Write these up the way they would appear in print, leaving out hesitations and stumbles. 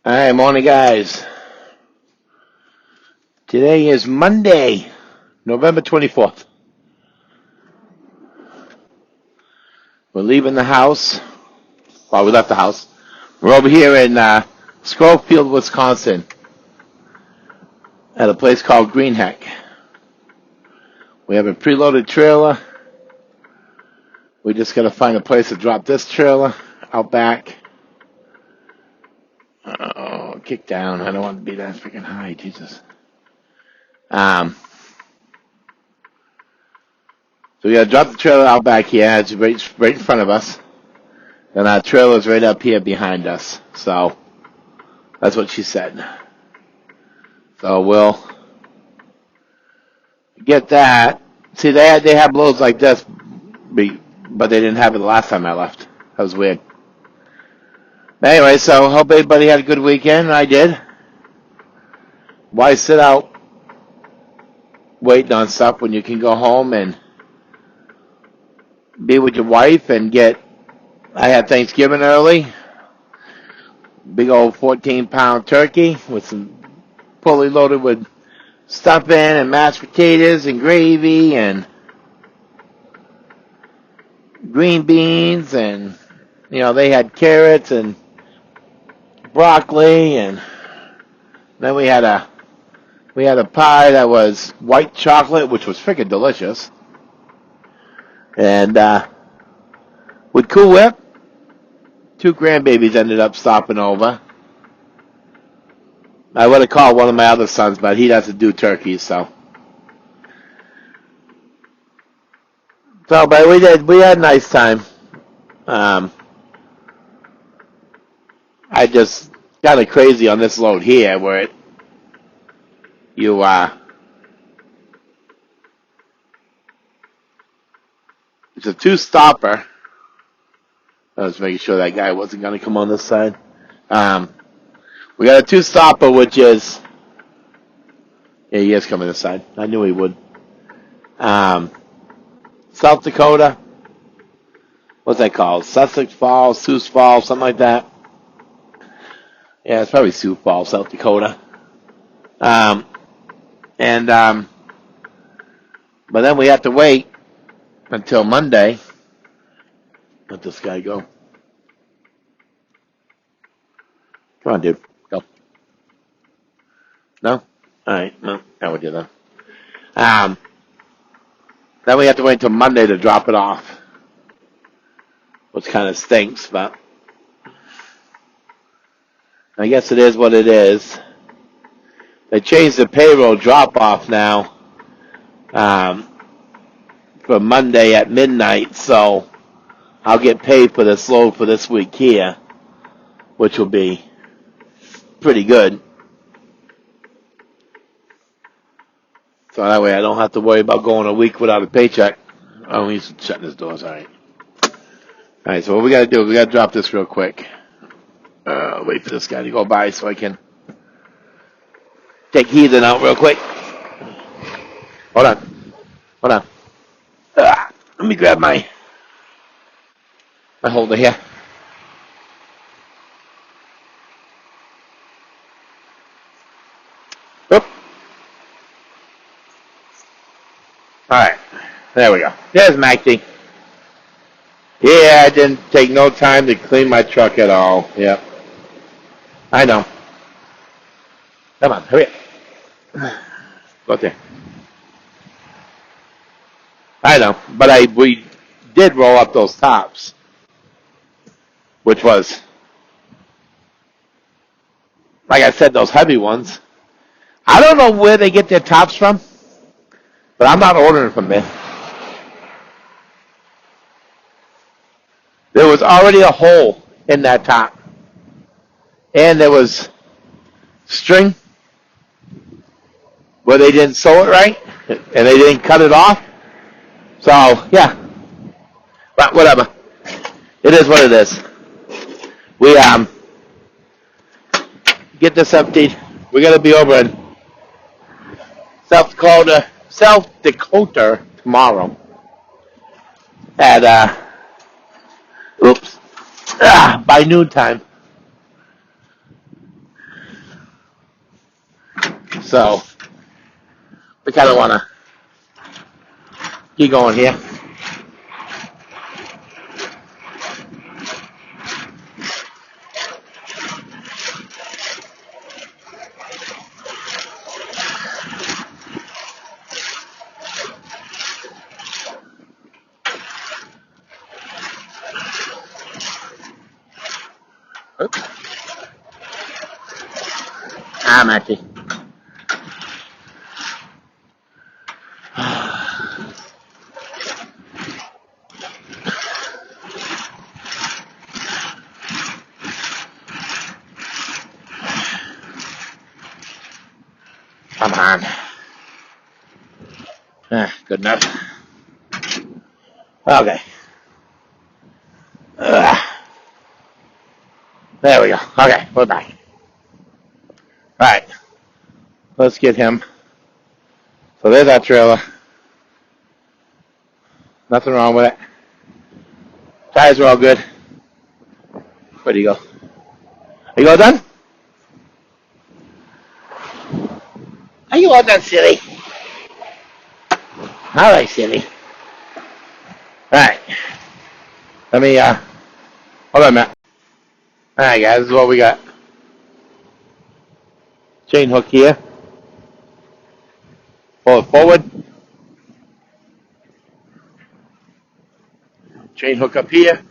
Alright, morning guys. Today is Monday, November 24th. We're leaving the house. Well, we left the house. We're over here in Schofield, Wisconsin at a place called Greenheck. We have a preloaded trailer. We just got to find a place to drop this trailer out back. Oh, kick down. I don't want to be that freaking high, Jesus. So we got to drop the trailer out back here. It's right in front of us. And our trailer's right up here behind us. So that's what she said. So we'll get that. See, they have loads like this, but they didn't have it the last time I left. That was weird. Anyway, so hope everybody had a good weekend. I did. Why sit out waiting on stuff when you can go home and be with your wife and I had Thanksgiving early. Big old 14-pound turkey with some fully loaded with stuffing and mashed potatoes and gravy and green beans, and they had carrots and broccoli, and then we had a pie that was white chocolate, which was freaking delicious. And with Cool Whip, 2 grandbabies ended up stopping over. I would have called one of my other sons, but he doesn't do turkeys, so. But we had a nice time. I just kind of crazy on this load here, where it's a 2-stopper. I was making sure that guy wasn't going to come on this side. We got a 2-stopper, which is... Yeah, he is coming this side. I knew he would. South Dakota. What's that called? Sussex Falls, Sioux Falls, something like that. Yeah, it's probably Sioux Falls, South Dakota. But then we have to wait until Monday. Let this guy go. Come on, dude. Go. No? Alright, no. Now we do that. Then we have to wait until Monday to drop it off. Which kind of stinks, but I guess it is what it is. They changed the payroll drop-off now for Monday at midnight, so I'll get paid for this load for this week here, which will be pretty good. So that way I don't have to worry about going a week without a paycheck. Oh, he's shutting his doors. All right. All right, so what we got to do is we got to drop this real quick. Wait for this guy to go by so I can take Heathen out real quick. Hold on. Let me grab my holder here. Oop. All right, there we go. There's Maxie. Yeah, I didn't take no time to clean my truck at all. Yep. I know. Come on, hurry up. Go out there. I know, but we did roll up those tops, which was, like I said, those heavy ones. I don't know where they get their tops from, but I'm not ordering from there. There was already a hole in that top, and there was string where they didn't sew it right, and they didn't cut it off. So, yeah. But whatever. It is what it is. We get this emptied. We're going to be over in South Dakota tomorrow at by noontime. So we kind of want to keep going here. Oops. I'm actually. Come on. Good enough. Okay. There we go. Okay, we're back. Alright. Let's get him. So there's that trailer. Nothing wrong with it. Tires are all good. Where do you go? Are you all done? Are you all done, silly? Alright, silly. Alright. Let me, hold on, Matt. Alright, guys, this is what we got. Chain hook here. Pull it forward. Chain hook up here.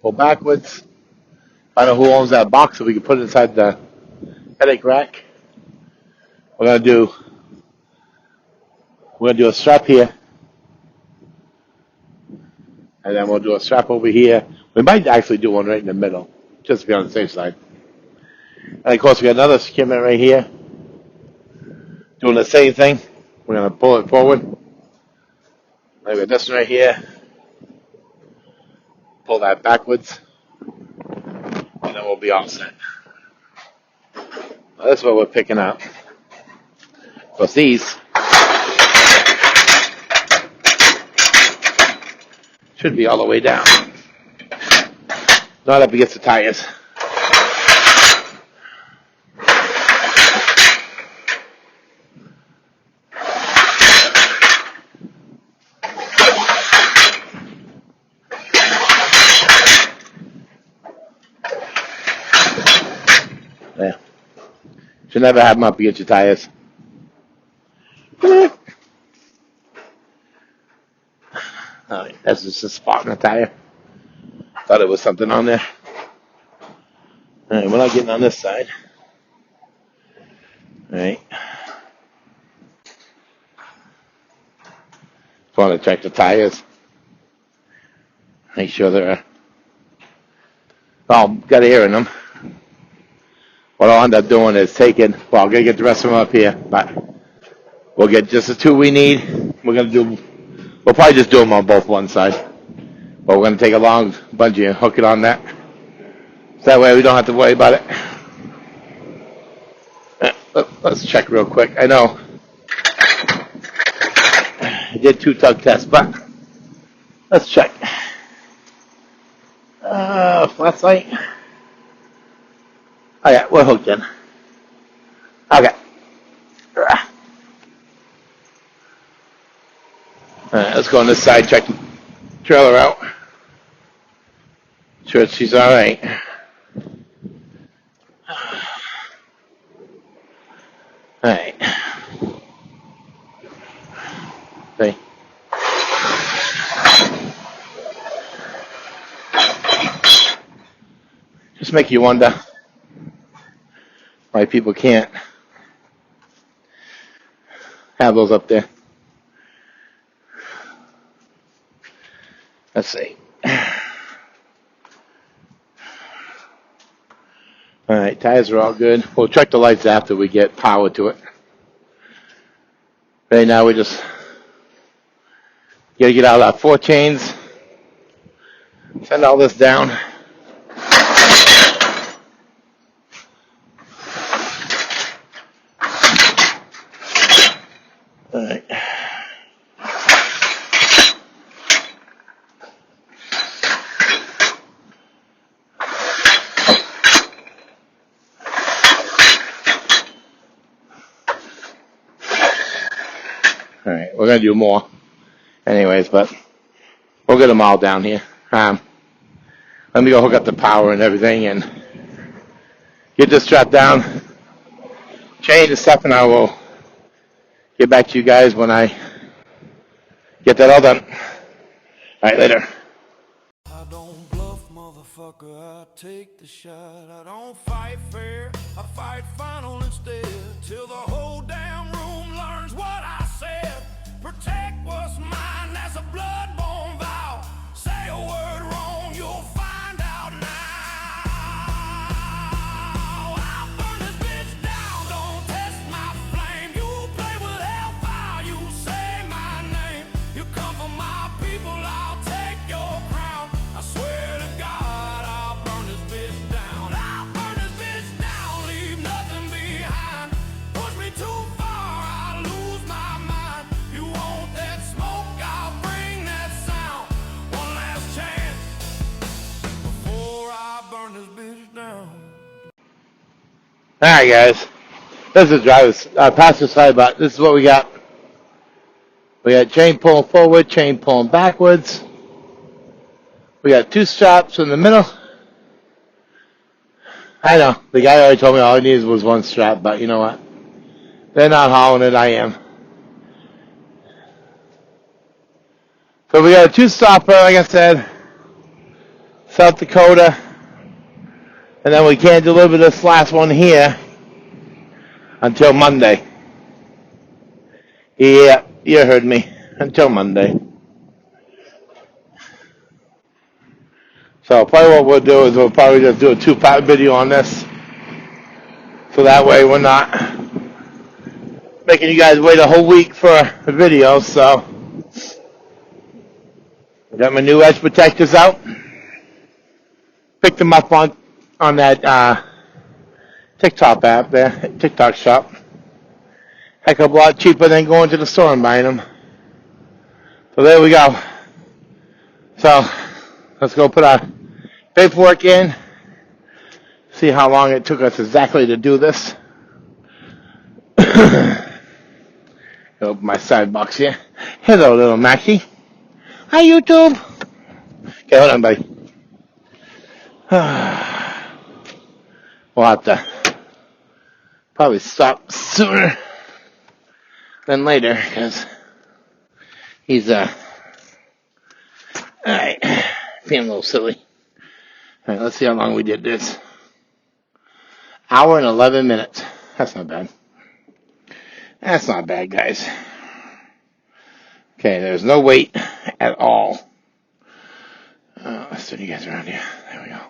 Pull backwards. Find out who owns that box so we can put it inside the headache rack. We're gonna do a strap here. And then we'll do a strap over here. We might actually do one right in the middle, just to be on the safe side. And of course, we got another securement right here. Doing the same thing. We're going to pull it forward. We got this one right here. Pull that backwards. And then we'll be all set. Well, that's what we're picking up. Because these should be all the way down. Not up against the tires. There. Should never have them up against your tires. Alright, that's just a spot in the tire. Thought it was something on there. Alright, we're not getting on this side. Alright. Just want to check the tires. Make sure they're all got air in them. What I'll end up doing is taking, well, I'm going to get the rest of them up here, but we'll get just the two we need. We'll probably just do them on both one side. But we're going to take a long bungee and hook it on that. So that way we don't have to worry about it. Let's check real quick. I know I did 2 tug tests, but let's check. Flat sight. Oh yeah, we're hooked in. Okay. Alright, let's go on this side, check the trailer out. Sure she's alright. Alright. Okay. Just make you wonder why people can't have those up there. Let's see. Alright, tires are all good. We'll check the lights after we get power to it. Right now we just gotta get out our 4 chains. Send all this down. Alright. Alright, we're going to do more. Anyways, but we'll get them all down here. Let me go hook up the power and everything and get this strap down. Change the stuff, and I will get back to you guys when I get that all done. Alright, later. I don't bluff, motherfucker, I take the shot. I don't fight fair, I fight final instead. Till the whole damn room learns what I said. Protect what's mine, that's a blood-borne vow. Say a word wrong, you'll find out now. I'll burn this bitch down, don't test my flame. You play with hellfire, you say my name. You come for my people, I'll take your crown. I swear to God, I'll burn this bitch down. I'll burn this bitch down, leave nothing behind. Push me too far, I'll lose my mind. You want that smoke, I'll bring that sound. One last chance before I burn this bitch down. Alright, guys. This is driver's passenger side, but this is what we got. We got chain pulling forward, chain pulling backwards. We got two straps in the middle. I know, the guy already told me all he needed was one strap, but you know what? They're not hauling it, I am. So we got a two-stopper, like I said, South Dakota, and then we can't deliver this last one here until Monday. Yeah, you heard me. Until Monday. So probably what we'll do is we'll probably just do a two-part video on this. So that way we're not making you guys wait a whole week for a video. So I got my new edge protectors out. Picked them up on that TikTok app there, TikTok shop. Heck of a lot cheaper than going to the store and buying them. So there we go. So let's go put our paperwork in. See how long it took us exactly to do this. Open my side box here. Hello, little Maxie. Hi, YouTube. Okay, hold on, buddy. We'll have to probably stop sooner than later because he's alright, being a little silly. Alright, let's see how long we did this. Hour and 11 minutes. That's not bad. That's not bad, guys. Okay, there's no wait at all. Let's turn you guys around here. There we go.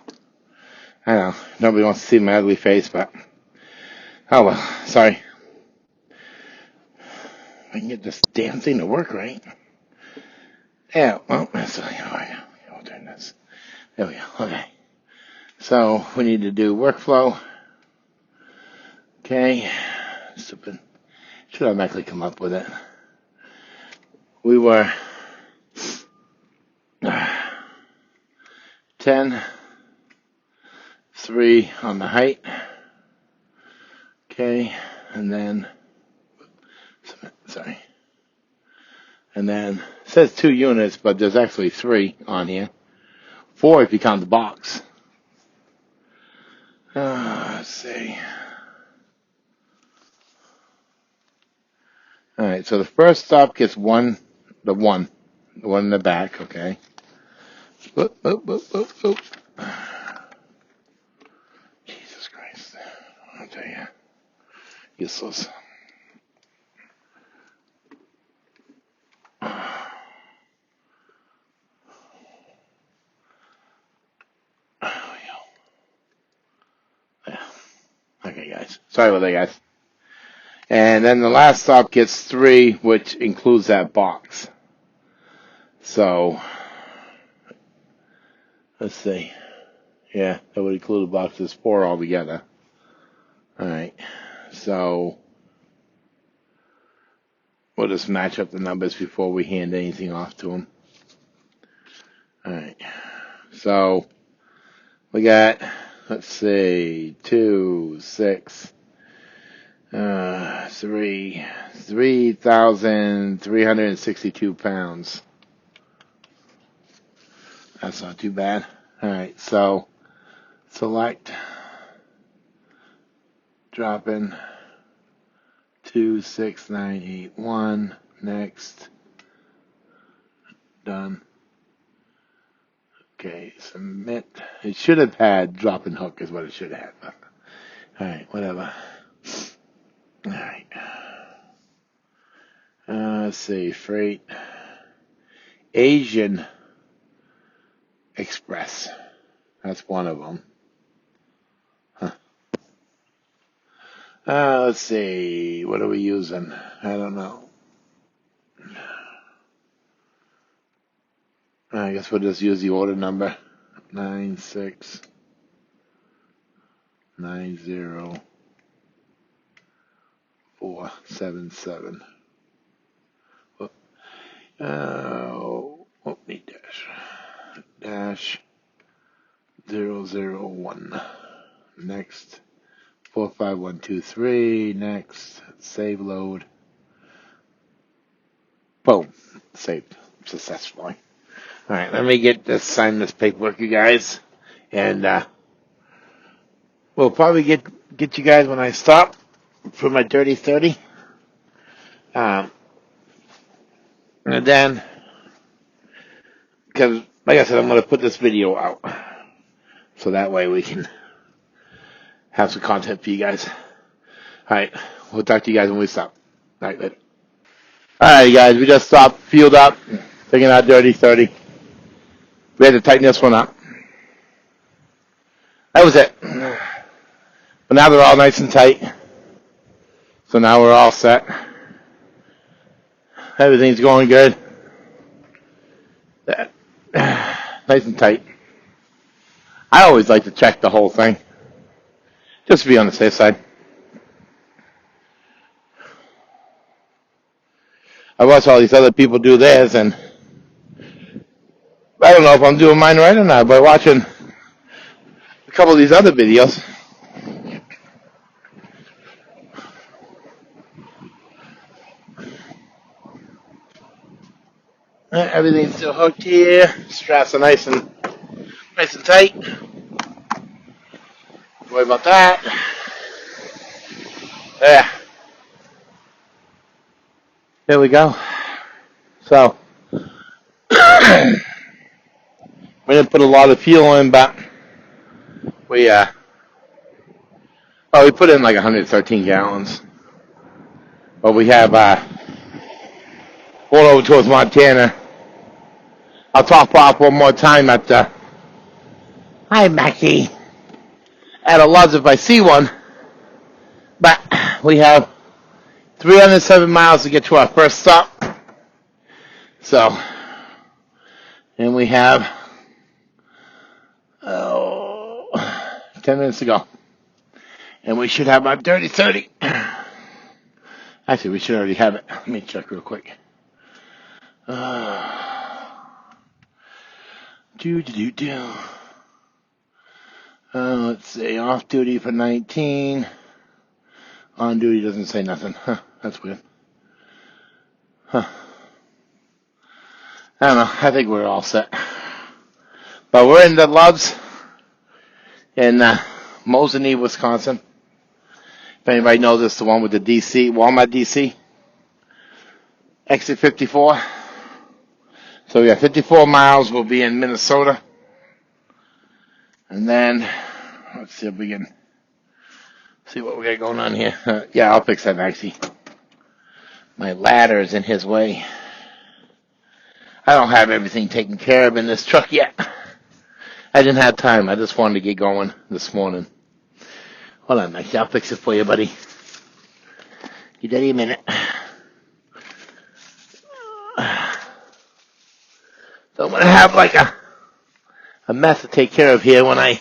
I know, nobody wants to see my ugly face, but oh well, sorry. I can get this damn thing to work right. Yeah, well, that's alright. We'll turn this. There we go. Okay. So we need to do workflow. Okay. Stupid. Should automatically come up with it. We were 10, 3 on the height. Okay, and then sorry. And then it says 2 units, but there's actually 3 on here. 4 if you count the box. Let's see. Alright, so the first stop gets the one in the back, okay. Oop. Jesus Christ. I'll tell you. Useless. Okay, guys. Sorry about that, guys. And then the last stop gets 3, which includes that box. So, let's see. Yeah, that would include the box. There's 4 altogether. Alright. So, we'll just match up the numbers before we hand anything off to them. Alright. So, we got, let's see, 2, 6, 3,362 pounds. That's not too bad. All right, so select, drop in 26981. Next, done. Okay, submit. It should have had drop and hook is what it should have. All right, whatever. All right. Let's see, freight. Asian Express. That's one of them. Huh. Let's see, what are we using? I don't know. I guess we'll just use the order number. 9690477. Dash 001. Next. 45123. Next. Save load. Boom. Saved successfully. Alright, let me sign this paperwork, you guys. And we'll probably get you guys when I stop for my dirty 30. And then, because, like I said, I'm going to put this video out. So that way we can have some content for you guys. Alright, we'll talk to you guys when we stop. Alright, later. Alright, guys, we just stopped, fueled up, taking out dirty 30. We had to tighten this one up. That was it. But now they're all nice and tight. So now we're all set. Everything's going good. Nice and tight. I always like to check the whole thing. Just to be on the safe side. I watch all these other people do theirs, and I don't know if I'm doing mine right or not, but watching a couple of these other videos, everything's still hooked here. Straps are nice and tight. Don't worry about that. There we go. So we didn't put a lot of fuel in, but we put in like 113 gallons. But we have going over towards Montana. I'll top off one more time at hi Mackie, at a Love's if I see one. But we have 307 miles to get to our first stop. So, and we have 10 minutes to go. And we should have our dirty 30. Actually, we should already have it. Let me check real quick. Let's see, off duty for 19. On duty doesn't say nothing. Huh, that's weird. Huh. I don't know. I think we're all set. But we're in the Love's in Mosinee, Wisconsin. If anybody knows this, the one with the DC, Walmart DC. Exit 54. So we got 54 miles. We'll be in Minnesota. And then, let's see if we can see what we got going on here. Yeah, I'll fix that, Maxie. My ladder is in his way. I don't have everything taken care of in this truck yet. I didn't have time. I just wanted to get going this morning. Hold on, Maxie. I'll fix it for you, buddy. Give Daddy a minute. So I'm going to have like a mess to take care of here when I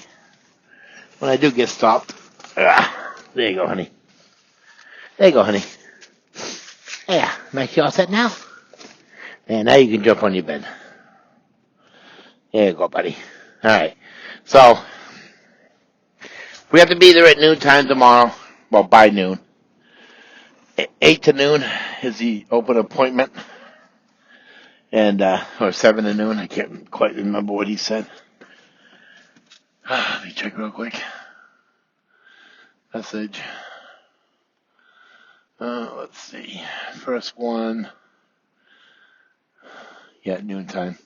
do get stopped. There you go, honey. There you go, honey. Yeah, Max, you all set now? And now you can jump on your bed. There you go, buddy. All right. So we have to be there at noon time tomorrow. Well, by noon. 8 to noon is the open appointment, and or 7 to noon. I can't quite remember what he said. Let me check real quick. Message. Let's see. First one. Yeah, noontime.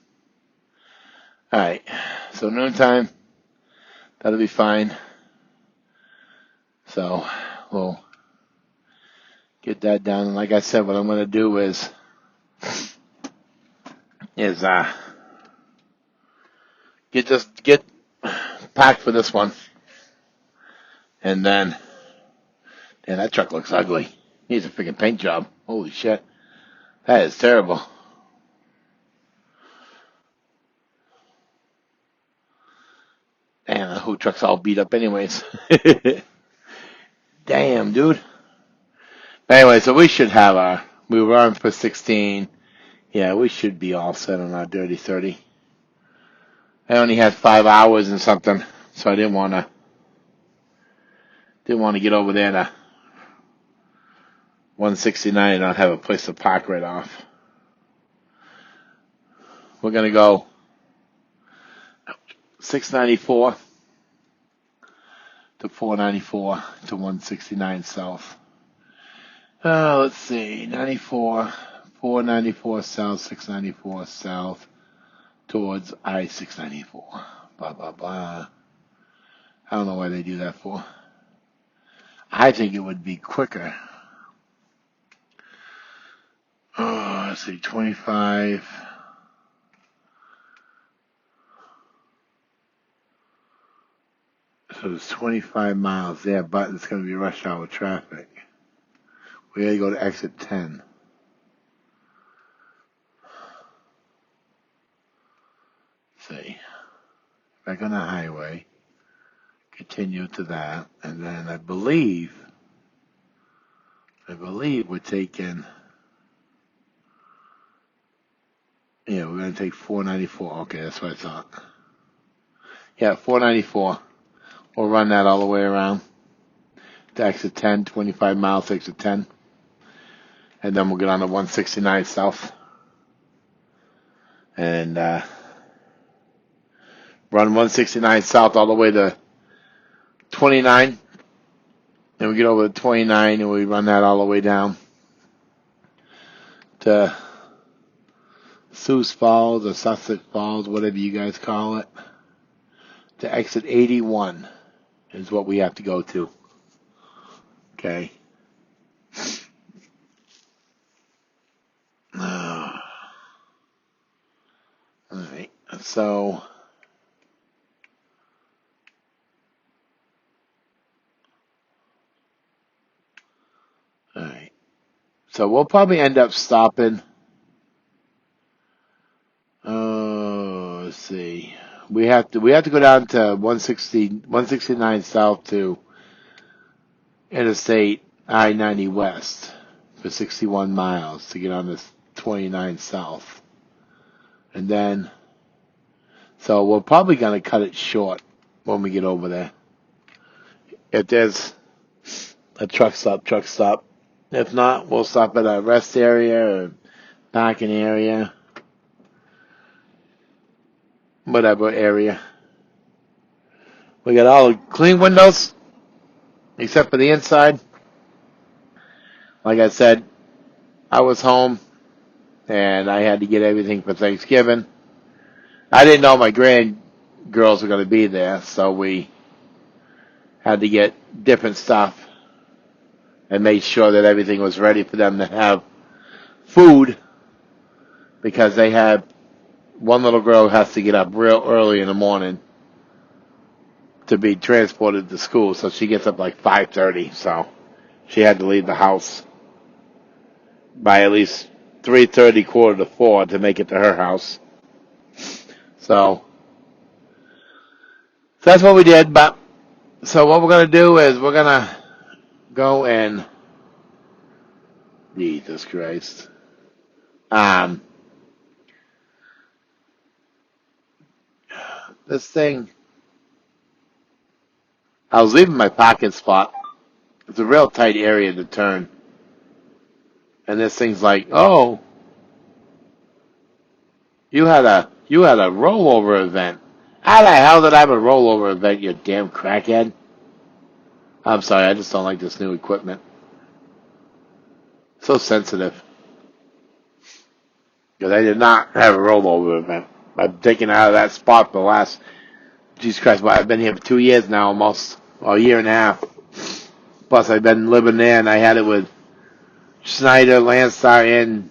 All right. So noontime. That'll be fine. So we'll get that done. And like I said, what I'm going to do is get packed for this one, and then that truck looks ugly. Needs a freaking paint job. Holy shit, that is terrible. Damn, the whole truck's all beat up, anyways. Damn, dude. Anyway, so we should have we were on for 16. Yeah, we should be all set on our dirty 30. I only had 5 hours and something, so I didn't want to get over there to 169 and not have a place to park right off. We're gonna go 694 to 494 to 169 south. Let's see, 94, 494 south, 694 south towards I-694. Blah, blah, blah. I don't know why they do that for. I think it would be quicker. Let's see, 25. So there's 25 miles there, but it's going to be rush hour traffic. We got to go to exit 10. Let's see. Back on the highway. Continue to that. And then I believe we're taking, yeah, we're going to take 494. Okay, that's what I thought. Yeah, 494. We'll run that all the way around to exit 10, 25 miles to exit 10. And then we'll get on to 169 south. And run 169 south all the way to 29. Then we get over to 29 and we run that all the way down to Sioux Falls or Sussex Falls, whatever you guys call it. To exit 81 is what we have to go to. Okay. Alright, so alright. So we'll probably end up stopping. Let's see. We have to go down to 169 south to Interstate I-90 west for 61 miles to get on this 29 south. And then, so we're probably going to cut it short when we get over there. If there's a truck stop. If not, we'll stop at a rest area or parking area. Whatever area. We got all the clean windows, except for the inside. Like I said, I was home, and I had to get everything for Thanksgiving. I didn't know my grandgirls were going to be there, so we had to get different stuff and made sure that everything was ready for them to have food, because they had one little girl has to get up real early in the morning to be transported to school, so she gets up like 5:30, so she had to leave the house by at least 3:30, 3:45 to make it to her house. So that's what we did. But so what we're gonna do is we're gonna go and Jesus Christ. This thing, I was leaving my parking spot. It's a real tight area to turn. And this thing's like, oh, you had a rollover event. How the hell did I have a rollover event, you damn crackhead? I'm sorry, I just don't like this new equipment. So sensitive. Because I did not have a rollover event. I've taken out of that spot for the last, Jesus Christ, I've been here for 2 years now almost, or a year and a half. Plus I've been living there and I had it with Schneider, Landstar, and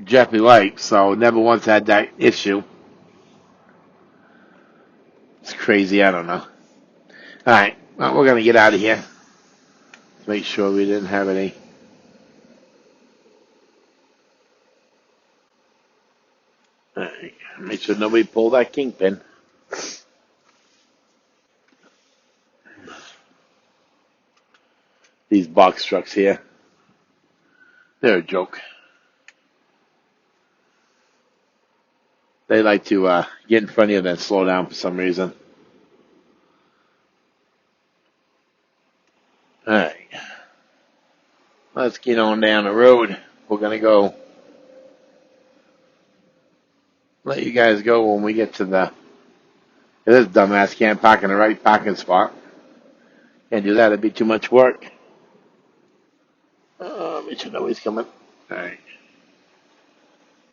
Jeffrey Lake, so never once had that issue. It's crazy, I don't know. Alright, well, we're going to get out of here. Let's make sure we didn't have any. Alright, make sure nobody pulled that kingpin. These box trucks here, they're a joke. They like to get in front of you and then slow down for some reason. Alright. Let's get on down the road. We're going to go. Let you guys go when we get to the. This dumbass can't park in the right parking spot. Can't do that. It'd be too much work. Make sure nobody's coming. Alright.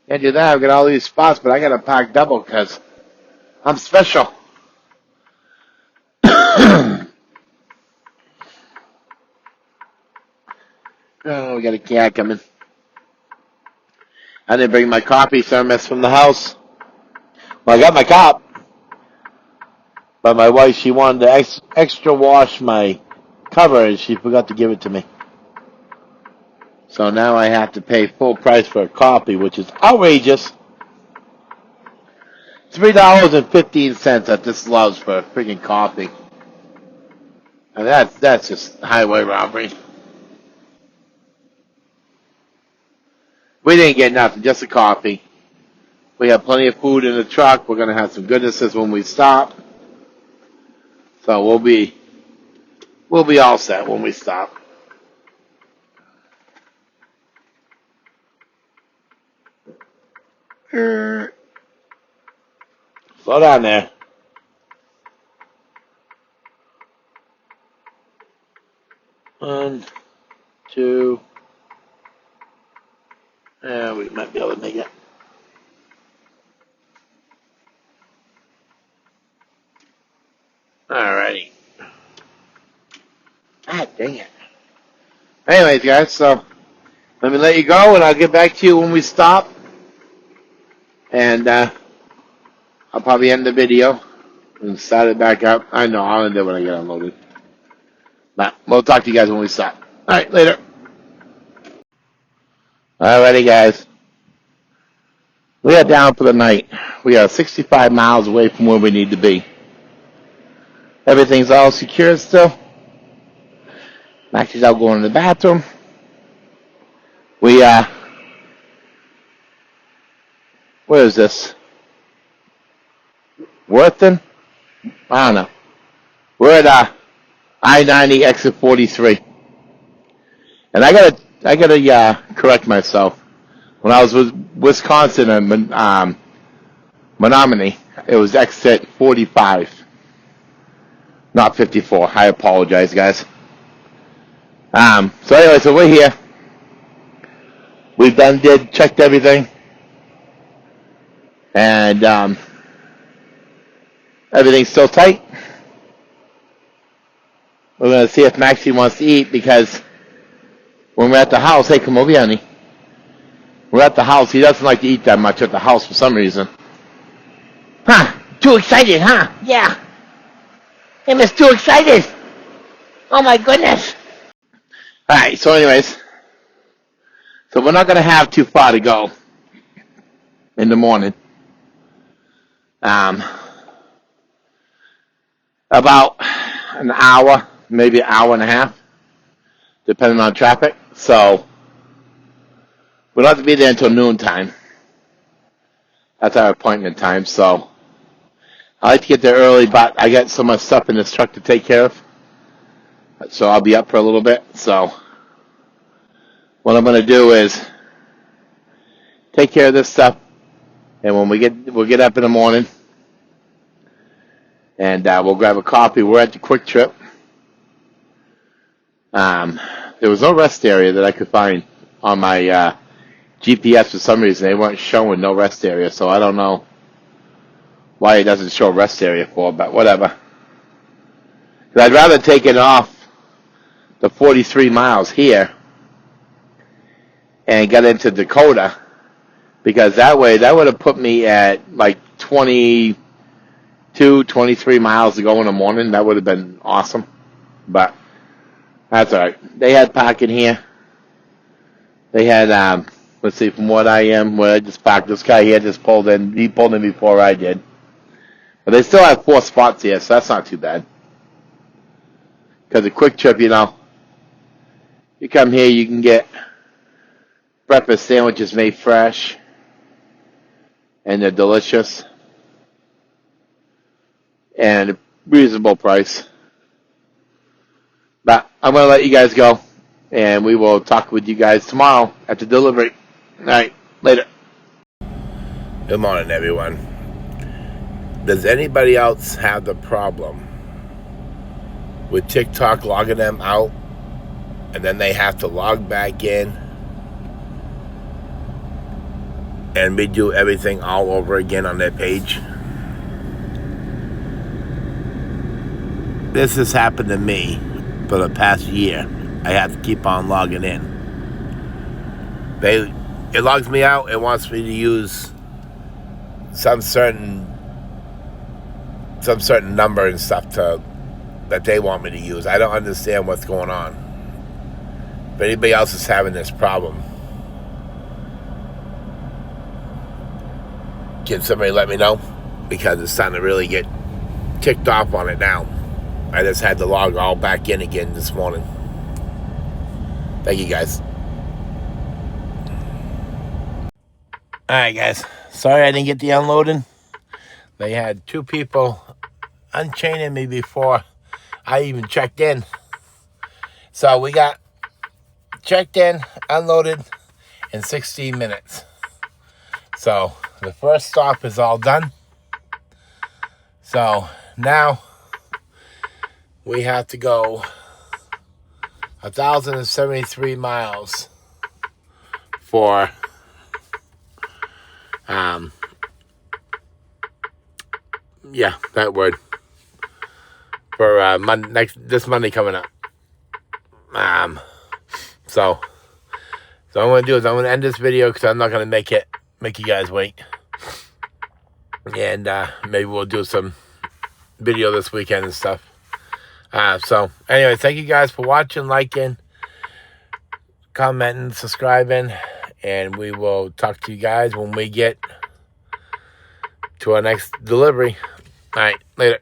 Can't do that. I've got all these spots, but I got to park double because I'm special. Oh, we got a cat coming. I didn't bring my coffee thermos from the house. Well, I got my cup. But my wife, she wanted to extra wash my cover, and she forgot to give it to me. So now I have to pay full price for a coffee, which is outrageous. $3.15 that this allows for a freaking coffee. And that's just highway robbery. We didn't get nothing, just a coffee. We have plenty of food in the truck. We're gonna have some goodnesses when we stop. So we'll be all set when we stop. Slow down there. One, two. We might be able to make it. Alrighty. Ah, dang it. Anyways, guys, so let me let you go, and I'll get back to you when we stop. And I'll probably end the video and start it back up. I know, I'll end it when I get unloaded. But we'll talk to you guys when we stop. Alright, later. Alrighty, guys. We are down for the night. We are 65 miles away from where we need to be. Everything's all secure still. Max is out going to the bathroom. Where is this? Worthing? I don't know. We're at I-90 exit 43. And I gotta correct myself. When I was with Wisconsin and Menominee, it was exit 45, not 54. I apologize, guys. So anyway, so we're here. We've checked everything. And everything's still tight. We're going to see if Maxie wants to eat, because when we're at the house, hey, come over here, honey. We're at the house. He doesn't like to eat that much at the house for some reason. Huh? Too excited, huh? Yeah. Him is too excited. Oh, my goodness. All right, so anyways. So we're not going to have too far to go in the morning. About an hour, maybe an hour and a half, depending on traffic. So we don't have to be there until noontime. That's our appointment time. So I like to get there early, but I got so much stuff in this truck to take care of. So I'll be up for a little bit. So what I'm going to do is take care of this stuff, and when we'll get up in the morning, and we'll grab a coffee. We're at the Quick Trip. There was no rest area that I could find on my GPS for some reason. They weren't showing no rest area, so I don't know why it doesn't show rest area for, but whatever. I'd rather take it off the 43 miles here and get into Dakota, because that way, that would have put me at like 22, 23 miles to go in the morning. That would have been awesome, but that's all right. They had parking here. They had, let's see, from what I am, where I just parked, this guy here just pulled in. He pulled in before I did. But they still have 4 spots here, so that's not too bad. Because a Quick Trip, you know, you come here, you can get breakfast sandwiches made fresh, and they're delicious, and a reasonable price. But I'm going to let you guys go, and we will talk with you guys tomorrow at the delivery. All right, later. Good morning, everyone. Does anybody else have the problem with TikTok logging them out, and then they have to log back in and redo everything all over again on their page? This has happened to me for the past year. I have to keep on logging in. It logs me out. It wants me to use some certain number and stuff that they want me to use. I don't understand what's going on. If anybody else is having this problem, can somebody let me know? Because it's starting to really get ticked off on it now. I just had to log all back in again this morning. Thank you, guys. Alright, guys. Sorry I didn't get the unloading. They had 2 people unchaining me before I even checked in. So we got checked in, unloaded in 16 minutes. So the first stop is all done. So now we have to go 1,073 miles for that word, for this Monday coming up. So what I'm going to do is I'm going to end this video because I'm not going to make you guys wait. And maybe we'll do some video this weekend and stuff. So anyway, thank you guys for watching, liking, commenting, subscribing. And we will talk to you guys when we get to our next delivery. All right, later.